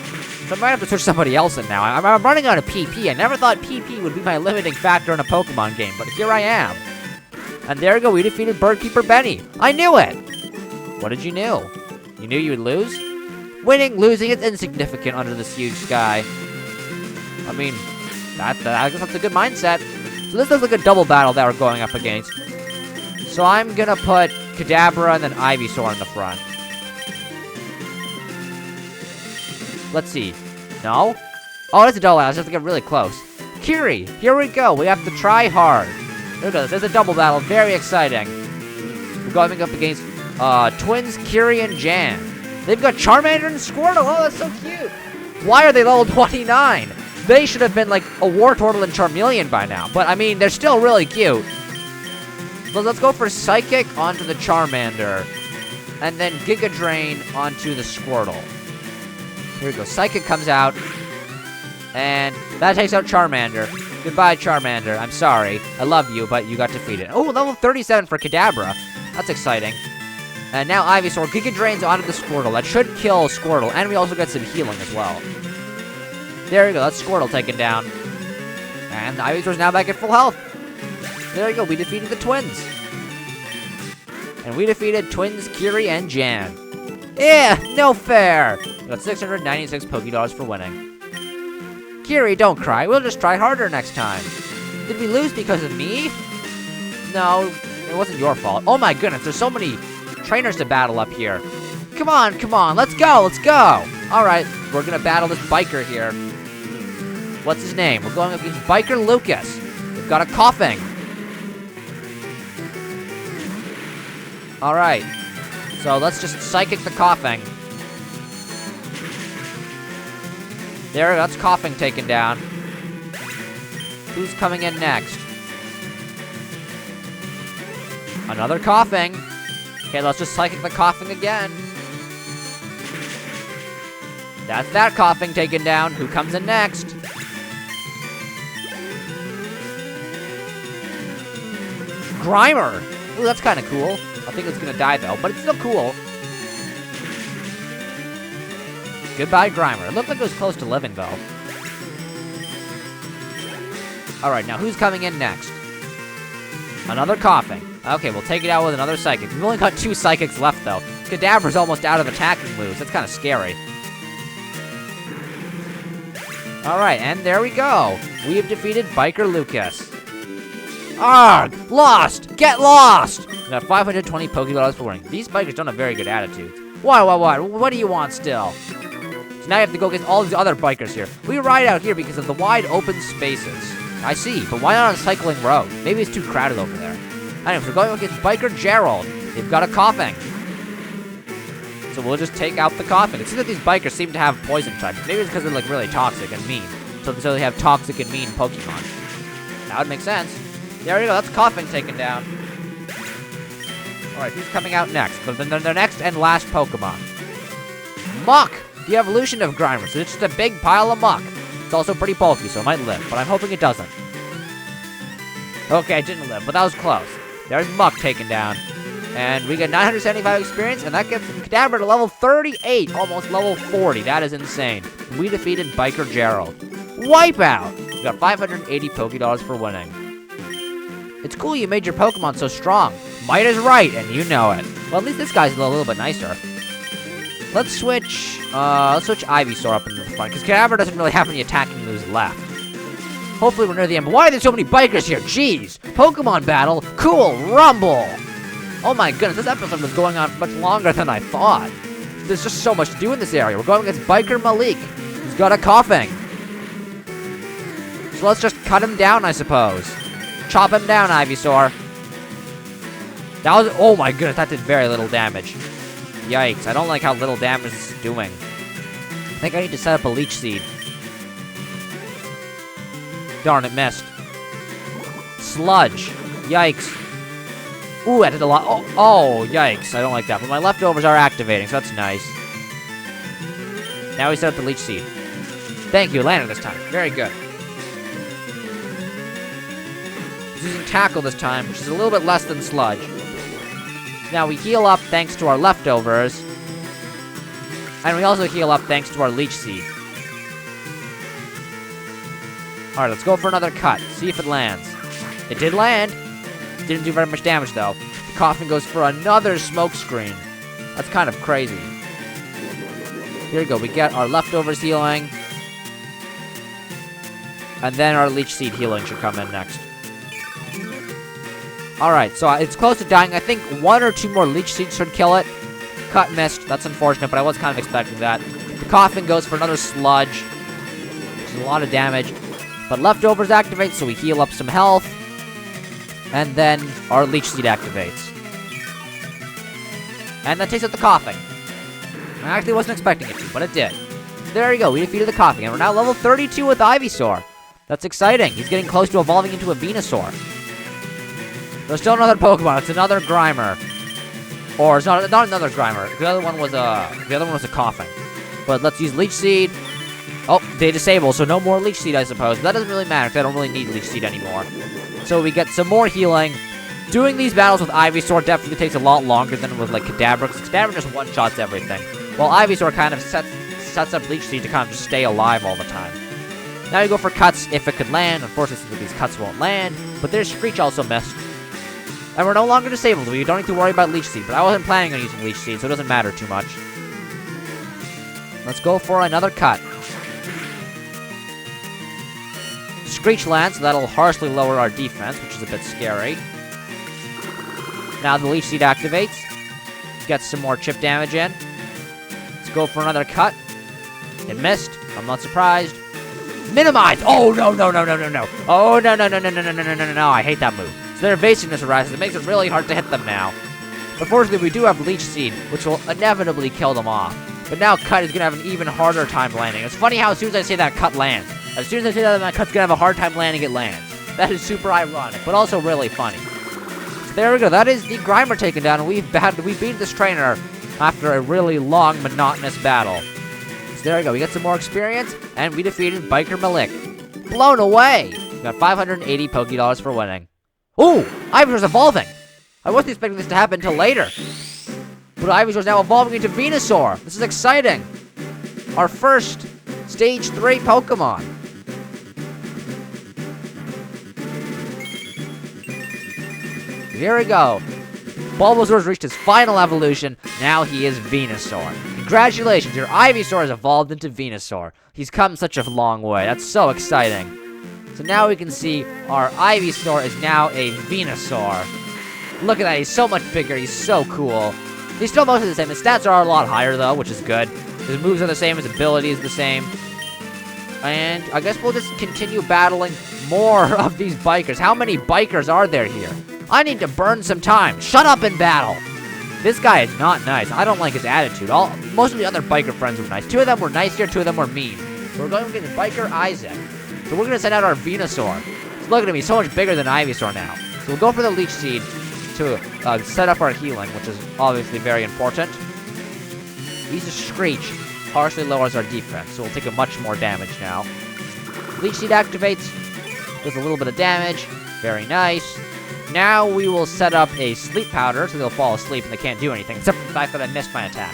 So I might have to switch somebody else in now. I'm running out of PP. I never thought PP would be my limiting factor in a Pokemon game, but here I am. And there you go, we defeated Birdkeeper Benny. I knew it! What did you know? You knew you would lose? Winning, losing, it's insignificant under this huge sky. I mean, I guess that's a good mindset. So this looks like a double battle that we're going up against. So I'm gonna put Kadabra and then Ivysaur in the front. Let's see. No? Oh, it's a double battle. I just have to get really close. Kiri, here we go. We have to try hard. There we go. There's a double battle. Very exciting. We're going up against twins Kiri and Jan. They've got Charmander and Squirtle. Oh, that's so cute. Why are they level 29? They should have been like a Wartortle and Charmeleon by now. But I mean, they're still really cute. So let's go for Psychic onto the Charmander. And then Giga Drain onto the Squirtle. Here we go. Psychic comes out. And that takes out Charmander. Goodbye, Charmander. I'm sorry. I love you, but you got defeated. Oh, level 37 for Kadabra. That's exciting. And now Ivysaur Giga Drains onto the Squirtle. That should kill Squirtle. And we also get some healing as well. There you go. That's Squirtle taken down. And Ivysaur's now back at full health. There you go. We defeated the twins. And we defeated twins Kiri and Jan. Yeah, no fair. We got 696 Pokédollars for winning. Kiri, don't cry. We'll just try harder next time. Did we lose because of me? No, it wasn't your fault. Oh my goodness, there's so many trainers to battle up here. Come on, let's go, let's go. All right, we're gonna battle this biker here. What's his name? We're going up against Biker Lucas. We've got a coughing. All right, so let's just Psychic the coughing. There, that's coughing taken down. Who's coming in next? Another coughing. Okay, let's just Psychic the coughing again. That's that coughing taken down. Who comes in next? Grimer. Ooh, that's kind of cool. I think it's gonna die though, but it's still cool. Goodbye, Grimer. It looked like it was close to living, though. Alright, now who's coming in next? Another coughing. Okay, we'll take it out with another Psychic. We've only got 2 Psychics left, though. Kadabra's almost out of attacking moves. That's kind of scary. Alright, and there we go. We have defeated Biker Lucas. Arrgh! Lost! Get lost! We got 520 Pokédollars for winning. These bikers don't have very good attitudes. What? What do you want still? Now you have to go against all these other bikers here. We ride out here because of the wide open spaces. I see, but why not on a cycling road? Maybe it's too crowded over there. Anyways, we're going against Biker Gerald. They've got a coughing. So we'll just take out the coughing. It seems that these bikers seem to have poison types. Maybe it's because they're like really toxic and mean. So they have toxic and mean Pokemon. That would make sense. There you go, that's coughing taken down. Alright, who's coming out next? The next and last Pokemon. Muck! The evolution of Grimer, so it's just a big pile of muck. It's also pretty bulky, so it might live, but I'm hoping it doesn't. Okay, it didn't live, but that was close. There's Muck taken down. And we get 975 experience, and that gets Kadabra to level 38, almost level 40. That is insane. We defeated Biker Gerald. Wipeout! We got 580 Pokédollars for winning. It's cool you made your Pokemon so strong. Might is right, and you know it. Well, at least this guy's a little bit nicer. Let's switch Ivysaur up into the front, because Kadabra doesn't really have any attacking moves left. Hopefully we're near the end, but why are there so many bikers here? Jeez! Pokemon battle? Cool! Rumble! Oh my goodness, this episode was going on much longer than I thought. There's just so much to do in this area. We're going against Biker Malik. He's got a coughing. So let's just cut him down, I suppose. Chop him down, Ivysaur. That was, oh my goodness, that did very little damage. Yikes, I don't like how little damage this is doing. I think I need to set up a Leech Seed. Darn, it missed. Sludge. Yikes. Ooh, that did a lot. Oh, yikes. I don't like that. But my leftovers are activating, so that's nice. Now we set up the Leech Seed. Thank you, landed this time. Very good. He's using Tackle this time, which is a little bit less than Sludge. Now we heal up thanks to our leftovers. And we also heal up thanks to our Leech Seed. Alright, let's go for another cut. See if it lands. It did land. Didn't do very much damage, though. The Coffin goes for another smoke screen. That's kind of crazy. Here we go. We get our leftovers healing. And then our Leech Seed healing should come in next. Alright, so it's close to dying. I think 1 or 2 more Leech Seeds should kill it. Cut missed. That's unfortunate, but I was kind of expecting that. The Coffin goes for another Sludge, which is a lot of damage. But leftovers activate, so we heal up some health. And then our Leech Seed activates. And that takes out the Coffin. I actually wasn't expecting it to, but it did. There you go, we defeated the Coffin, and we're now level 32 with Ivysaur. That's exciting. He's getting close to evolving into a Venusaur. There's still another Pokemon. It's another Grimer. Or it's not another Grimer. The other one was a Coffin. But let's use Leech Seed. Oh, they disable, so no more Leech Seed, I suppose. But that doesn't really matter, because I don't really need Leech Seed anymore. So we get some more healing. Doing these battles with Ivysaur definitely takes a lot longer than with, like, Kadabra, because Kadabra just one-shots everything. While Ivysaur kind of sets up Leech Seed to kind of just stay alive all the time. Now you go for cuts if it could land. Unfortunately, these cuts won't land. But there's Screech also missed. And we're no longer disabled. We don't need to worry about Leech Seed. But I wasn't planning on using Leech Seed, so it doesn't matter too much. Let's go for another cut. Screech lands, so that'll harshly lower our defense, which is a bit scary. Now the Leech Seed activates. Gets some more chip damage in. Let's go for another cut. It missed. I'm not surprised. Minimize! Oh, no. Oh, no. I hate that move. So their evasiveness arises. It makes it really hard to hit them now. But fortunately, we do have Leech Seed, which will inevitably kill them off. But now Cut is going to have an even harder time landing. It's funny how as soon as I say that, Cut lands. As soon as I say that, Cut's going to have a hard time landing, it lands. That is super ironic, but also really funny. So there we go. That is the Grimer taken down, and we beat this trainer after a really long, monotonous battle. So there we go. We get some more experience, and we defeated Biker Malik. Blown away! We got 580 Pokédollars for winning. Ooh! Ivysaur's evolving! I wasn't expecting this to happen until later. But Ivysaur's now evolving into Venusaur. This is exciting. Our first Stage 3 Pokemon. Here we go. Bulbasaur's reached his final evolution. Now he is Venusaur. Congratulations, your Ivysaur has evolved into Venusaur. He's come such a long way. That's so exciting. So now we can see our Ivysaur is now a Venusaur. Look at that, he's so much bigger, he's so cool. He's still mostly the same. His stats are a lot higher, though, which is good. His moves are the same, his ability is the same. And I guess we'll just continue battling more of these bikers. How many bikers are there here? I need to burn some time. Shut up and battle. This guy is not nice. I don't like his attitude. Most of the other biker friends were nice. 2 of them were nice here, 2 of them were mean. So we're going to get Biker Isaac. So we're going to send out our Venusaur. So look at him, he's so much bigger than Ivysaur now. So we'll go for the Leech Seed to set up our healing, which is obviously very important. He's a Screech. Partially lowers our defense, so we'll take a much more damage now. Leech Seed activates. Does a little bit of damage. Very nice. Now we will set up a Sleep Powder, so they'll fall asleep and they can't do anything, except for the fact that I missed my attack.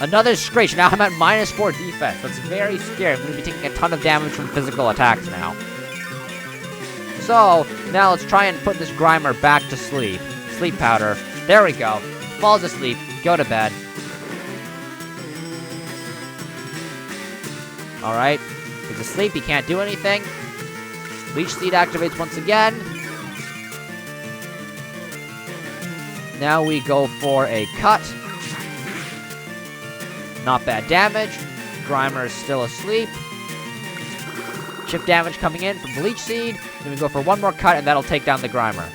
Another Screech. Now I'm at -4 defense. That's very scary. I'm going to be taking a ton of damage from physical attacks now. So, now let's try and put this Grimer back to sleep. Sleep Powder. There we go. Falls asleep. Go to bed. Alright. He's asleep. He can't do anything. Leech Seed activates once again. Now we go for a cut. Not bad damage. Grimer is still asleep. Chip damage coming in from Leech Seed. Then we go for one more cut, and that'll take down the Grimer.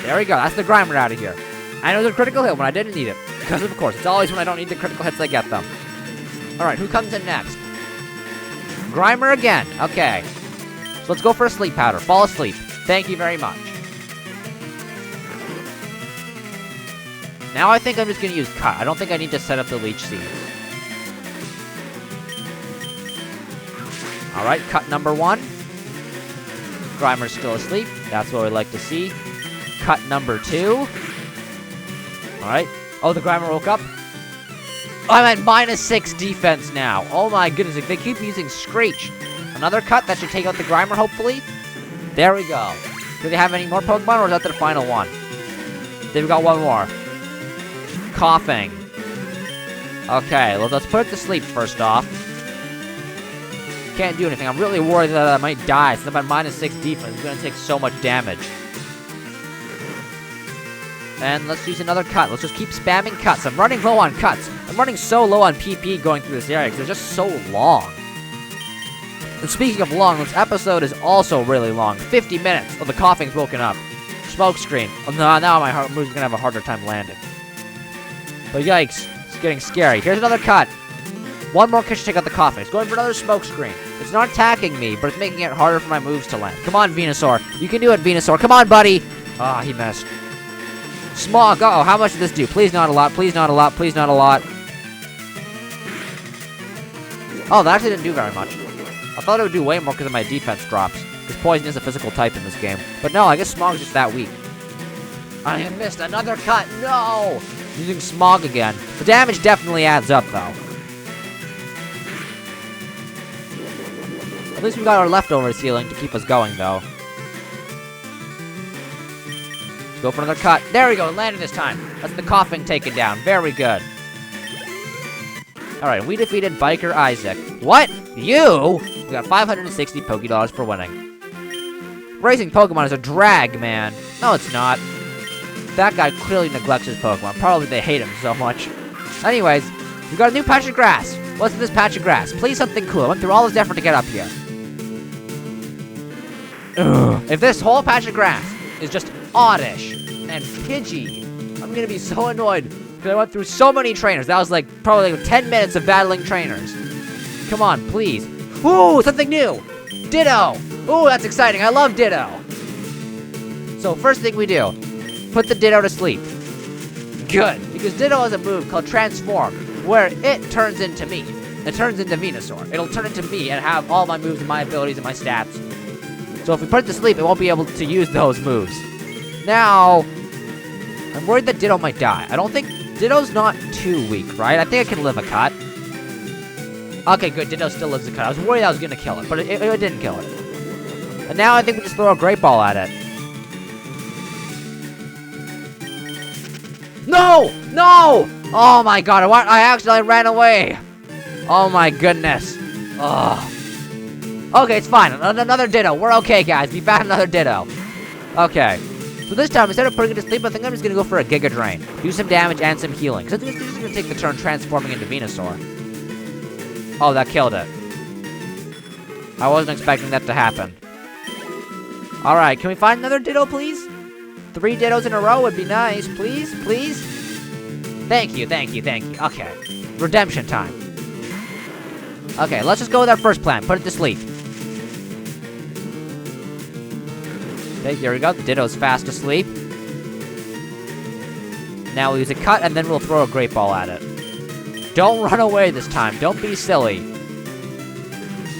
There we go. That's the Grimer out of here. And it was a critical hit when I didn't need it. Because, of course, it's always when I don't need the critical hits I get them. Alright, who comes in next? Grimer again. Okay. So let's go for a Sleep Powder. Fall asleep. Thank you very much. Now I think I'm just going to use Cut. I don't think I need to set up the Leech Seed. Alright, cut number 1. Grimer's still asleep. That's what we'd like to see. Cut number 2. Alright. Oh, the Grimer woke up. I'm at -6 defense now. Oh my goodness, if they keep using Screech, Another cut. That should take out the Grimer, hopefully. There we go. Do they have any more Pokemon, or is that their final one? They've got one more. Coughing. Okay, well, let's put it to sleep first off. Can't do anything. I'm really worried that I might die since I'm at -6 defense. It's going to take so much damage. And let's use another cut. Let's just keep spamming cuts. I'm running low on cuts. I'm running so low on PP going through this area because they're just so long. And speaking of long, this episode is also really long. 50 minutes. Oh, the coughing's woken up. Smoke screen. Oh, no, now my move's going to have a harder time landing. But yikes. It's getting scary. Here's another cut. One more cut to take out the coughing. It's going for another smoke screen. It's not attacking me, but it's making it harder for my moves to land. Come on, Venusaur. You can do it, Venusaur. Come on, buddy. Ah, he missed. Smog. Uh-oh, how much did this do? Please not a lot. Please not a lot. Please not a lot. Oh, that actually didn't do very much. I thought it would do way more because of my defense drops. Because Poison is a physical type in this game. But no, I guess Smog's just that weak. I have missed another cut. No! Using Smog again. The damage definitely adds up, though. At least we got our leftovers healing to keep us going, though. Let's go for another cut. There we go, landed this time. That's the coughing taken down. Very good. Alright, we defeated Biker Isaac. What? You? We got 560 Pokédollars for winning. Raising Pokemon is a drag, man. No, it's not. That guy clearly neglects his Pokemon. Probably they hate him so much. Anyways, we got a new patch of grass. What's in this patch of grass? Please something cool. I went through all this effort to get up here. Ugh. If this whole patch of grass is just oddish and Pidgey, I'm gonna be so annoyed because I went through so many trainers. That was like probably like 10 minutes of battling trainers. Come on, please. Ooh, something new. Ditto. Ooh, that's exciting. I love Ditto. So first thing we do, put the Ditto to sleep. Good, because Ditto has a move called Transform, where it turns into me. It turns into Venusaur. It'll turn into me and have all my moves and my abilities and my stats. So if we put it to sleep, it won't be able to use those moves. Now, I'm worried that Ditto might die. I don't think Ditto's not too weak, right? I think I can live a cut. Okay, good. Ditto still lives a cut. I was worried I was going to kill it, but it didn't kill it. And now I think we just throw a Great Ball at it. No! No! Oh my god, I accidentally ran away. Oh my goodness. Ugh. Okay, it's fine. Another Ditto. We're okay, guys. We found another Ditto. Okay. So this time, instead of putting it to sleep, I think I'm just going to go for a Giga Drain. Do some damage and some healing. Because I think it's just going to take the turn transforming into Venusaur. Oh, that killed it. I wasn't expecting that to happen. Alright, can we find another Ditto, please? 3 Dittos in a row would be nice. Please? Please? Thank you, thank you, thank you. Okay. Redemption time. Okay, let's just go with our first plan. Put it to sleep. Okay, here we go. The Ditto's fast asleep. Now we'll use a cut, and then we'll throw a Great Ball at it. Don't run away this time. Don't be silly.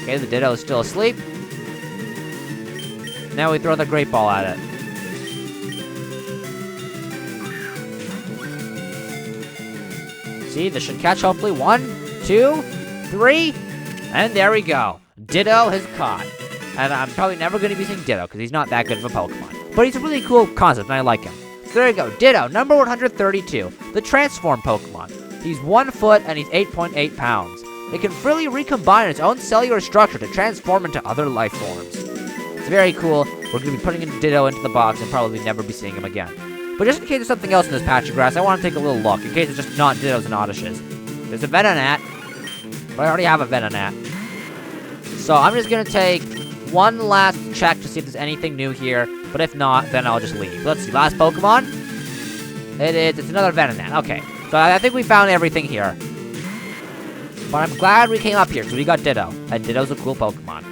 Okay, the Ditto is still asleep. Now we throw the Great Ball at it. See, this should catch hopefully. 1, 2, 3, and there we go. Ditto has caught. And I'm probably never going to be using Ditto because he's not that good of a Pokemon. But he's a really cool concept and I like him. So there you go. Ditto, number 132. The Transform Pokemon. He's 1 foot and he's 8.8 pounds. It can freely recombine its own cellular structure to transform into other life forms. It's very cool. We're going to be putting Ditto into the box and probably never be seeing him again. But just in case there's something else in this patch of grass, I want to take a little look, in case it's just not Dittos and Oddishes. There's a Venonat, but I already have a Venonat. So I'm just going to take one last check to see if there's anything new here, but if not, then I'll just leave. Let's see, last Pokemon? It's another Venonat. Okay, so I think we found everything here. But I'm glad we came up here, because we got Ditto, and Ditto's a cool Pokemon.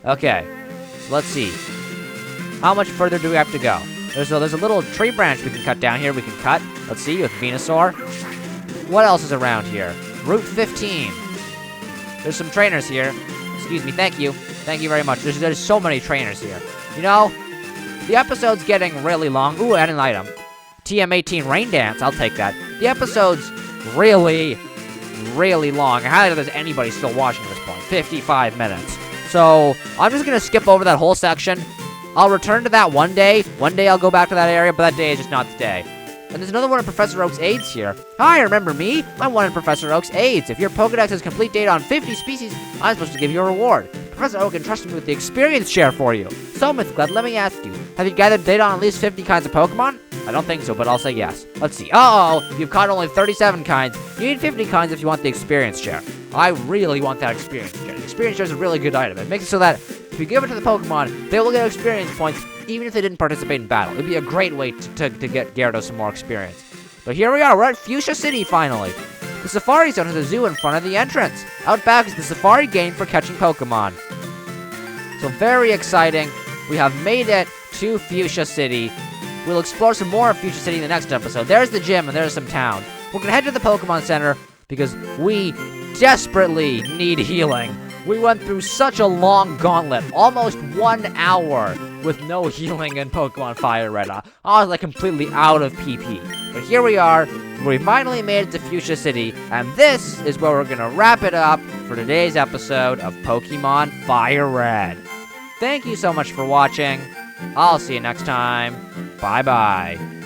Okay, so let's see. How much further do we have to go? There's a little tree branch we can cut down here. We can cut. Let's see, with Venusaur. What else is around here? Route 15. There's some trainers here. Excuse me, thank you. Thank you very much. There's so many trainers here. You know, the episode's getting really long. Ooh, and an item. TM18 Rain Dance, I'll take that. The episode's really, really long. I highly doubt there's anybody still watching at this point. 55 minutes. So I'm just going to skip over that whole section. I'll return to that one day. One day I'll go back to that area, but that day is just not the day. And there's another one of Professor Oak's aides here. Hi, remember me? I'm one of Professor Oak's aides. If your Pokedex has complete data on 50 species, I'm supposed to give you a reward. Professor Oak entrusted me with the experience share for you. So, Mythclad, let me ask you, have you gathered data on at least 50 kinds of Pokemon? I don't think so, but I'll say yes. Let's see. You've caught only 37 kinds. You need 50 kinds if you want the experience share. I really want that experience share. The experience share is a really good item. It makes it so that if you give it to the Pokemon, they will get experience points even if they didn't participate in battle. It'd be a great way to get Gyarados some more experience. But here we are, we're at Fuchsia City finally. The Safari Zone has a zoo in front of the entrance. Out back is the Safari game for catching Pokemon. So very exciting. We have made it to Fuchsia City. We'll explore some more of Fuchsia City in the next episode. There's the gym and there's some town. We're gonna head to the Pokemon Center because we desperately need healing. We went through such a long gauntlet, almost 1 hour, with no healing in Pokemon Fire Red. I was like completely out of PP. But here we are, we finally made it to Fuchsia City, and this is where we're gonna wrap it up for today's episode of Pokemon Fire Red. Thank you so much for watching. I'll see you next time. Bye-bye.